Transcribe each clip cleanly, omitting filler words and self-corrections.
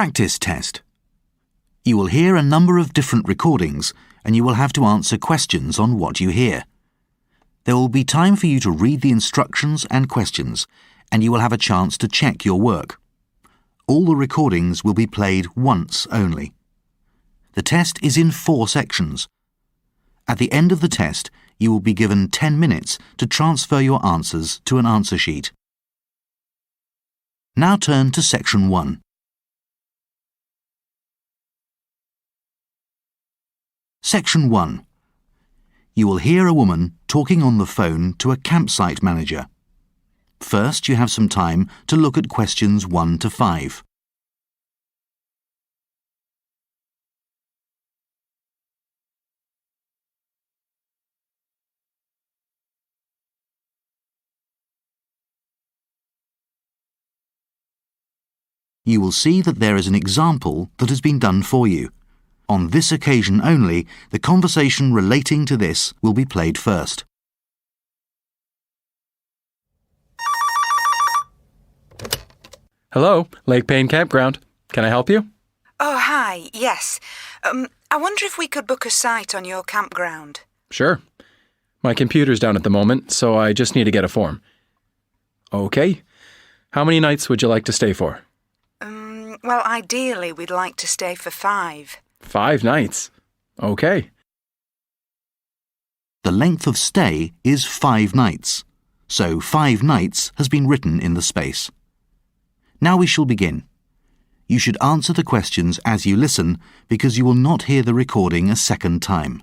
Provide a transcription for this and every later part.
Practice test. You will hear a number of different recordings and you will have to answer questions on what you hear. There will be time for you to read the instructions and questions, and you will have a chance to check your work. All the recordings will be played once only. The test is in 4 sections. At the end of the test, you will be given 10 minutes to transfer your answers to an answer sheet. Now turn to Section 1. Section 1. You will hear a woman talking on the phone to a campsite manager. First, you have some time to look at questions 1 to 5. You will see that there is an example that has been done for you. On this occasion only, the conversation relating to this will be played first. Hello, Lake Payne Campground. Can I help you? Oh, hi, yes. I wonder if we could book a site on your campground. Sure. My computer's down at the moment, so I just need to get a form. Okay. How many nights would you like to stay for? Well, ideally, we'd like to stay for 5. 5 nights. Okay. The length of stay is 5 nights, so 5 nights has been written in the space. Now we shall begin. You should answer the questions as you listen because you will not hear the recording a second time.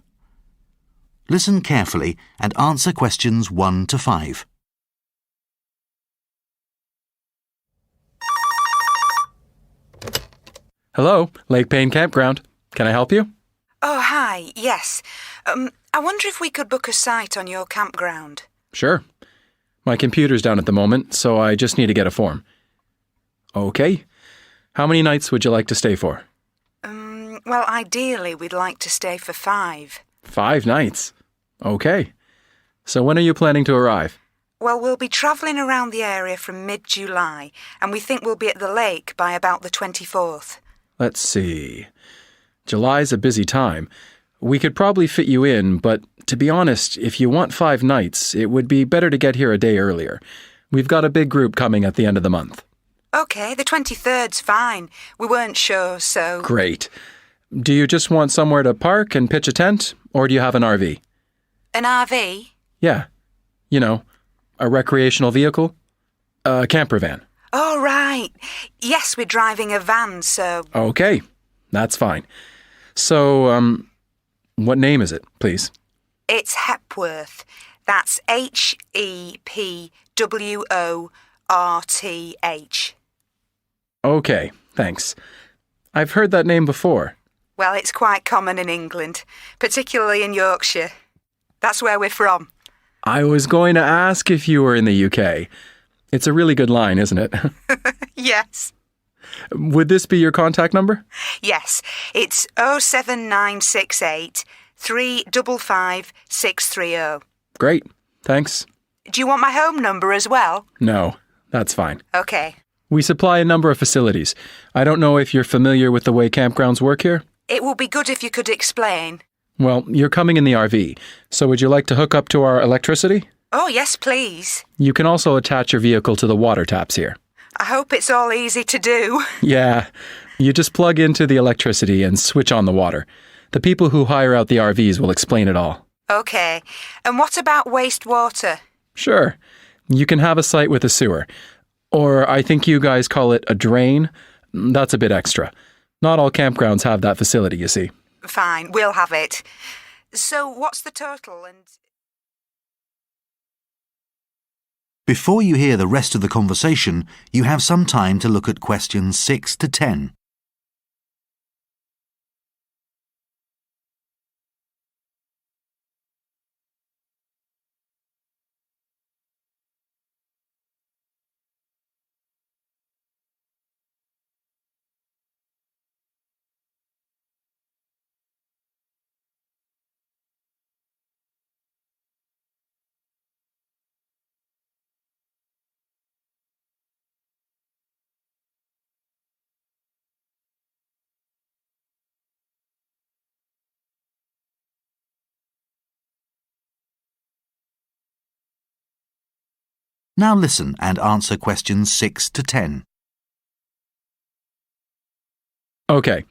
Listen carefully and answer questions 1 to 5. Hello, Lake Payne Campground. Can I help you? Oh, hi, yes. I wonder if we could book a site on your campground. Sure. My computer's down at the moment, so I just need to get a form. Okay. How many nights would you like to stay for? Well, ideally, we'd like to stay for 5. 5 nights. Okay. So when are you planning to arrive? Well, we'll be travelling around the area from mid-July, and we think we'll be at the lake by about the 24th. Let's see. July's a busy time. We could probably fit you in, but to be honest, if you want 5 nights, it would be better to get here a day earlier. We've got a big group coming at the end of the month. OK, the 23rd's fine. We weren't sure, so... Great. Do you just want somewhere to park and pitch a tent, or do you have an RV? An RV? Yeah. You know, a recreational vehicle? A camper van. Oh, right. Yes, we're driving a van, so... Okay, that's fine. So, what name is it, please? It's Hepworth. That's Hepworth. Okay, thanks. I've heard that name before. Well, it's quite common in England, particularly in Yorkshire. That's where we're from. I was going to ask if you were in the UK. It's a really good line, isn't it? Yes. Would this be your contact number? Yes, it's 07968 355 630. Great, thanks. Do you want my home number as well? No, that's fine. OK. We supply a number of facilities. I don't know if you're familiar with the way campgrounds work here? It would be good if you could explain. Well, you're coming in the RV, so would you like to hook up to our electricity? Oh, yes, please. You can also attach your vehicle to the water taps here. I hope it's all easy to do. Yeah, you just plug into the electricity and switch on the water. The people who hire out the RVs will explain it all. OK. And what about wastewater? Sure. You can have a site with a sewer. Or I think you guys call it a drain. That's a bit extra. Not all campgrounds have that facility, you see. Fine, we'll have it. So what's the total and... Before you hear the rest of the conversation, you have some time to look at questions 6 to 10. Now listen and answer questions 6 to 10. Okay,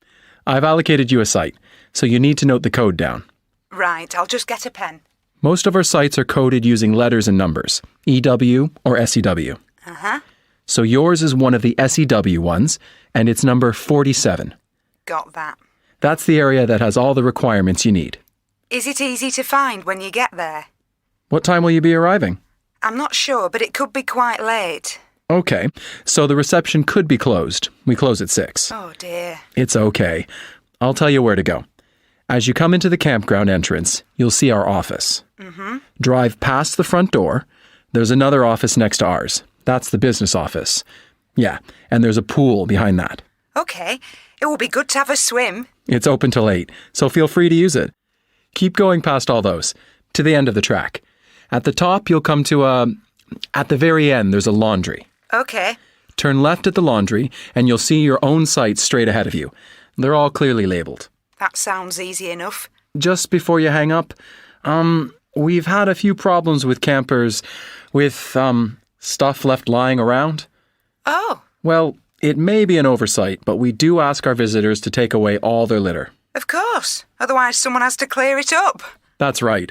I've allocated you a site, so you need to note the code down. Right, I'll just get a pen. Most of our sites are coded using letters and numbers, EW or SEW. Uh-huh. So yours is one of the SEW ones, and it's number 47. Got that. That's the area that has all the requirements you need. Is it easy to find when you get there? What time will you be arriving? I'm not sure, but it could be quite late. Okay, so the reception could be closed. We close at 6. Oh dear. It's okay. I'll tell you where to go. As you come into the campground entrance, you'll see our office. Mm-hmm. Drive past the front door. There's another office next to ours. That's the business office. Yeah, and there's a pool behind that. Okay, it will be good to have a swim. It's open till 8, so feel free to use it. Keep going past all those, to the end of the track. At the top, you'll come to at the very end, there's a laundry. Okay. Turn left at the laundry, and you'll see your own site straight ahead of you. They're all clearly labeled. That sounds easy enough. Just before you hang up, we've had a few problems with campers with, stuff left lying around. Oh. Well, it may be an oversight, but we do ask our visitors to take away all their litter. Of course. Otherwise someone has to clear it up. That's right.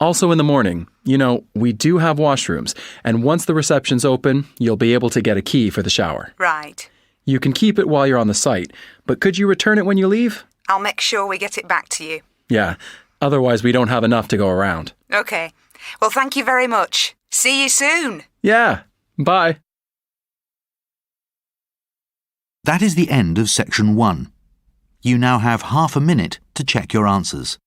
Also in the morning, we do have washrooms, and once the reception's open, you'll be able to get a key for the shower. Right. You can keep it while you're on the site, but could you return it when you leave? I'll make sure we get it back to you. Yeah, otherwise we don't have enough to go around. Okay. Well, thank you very much. See you soon. Yeah, bye. That is the end of section 1. You now have half a minute to check your answers.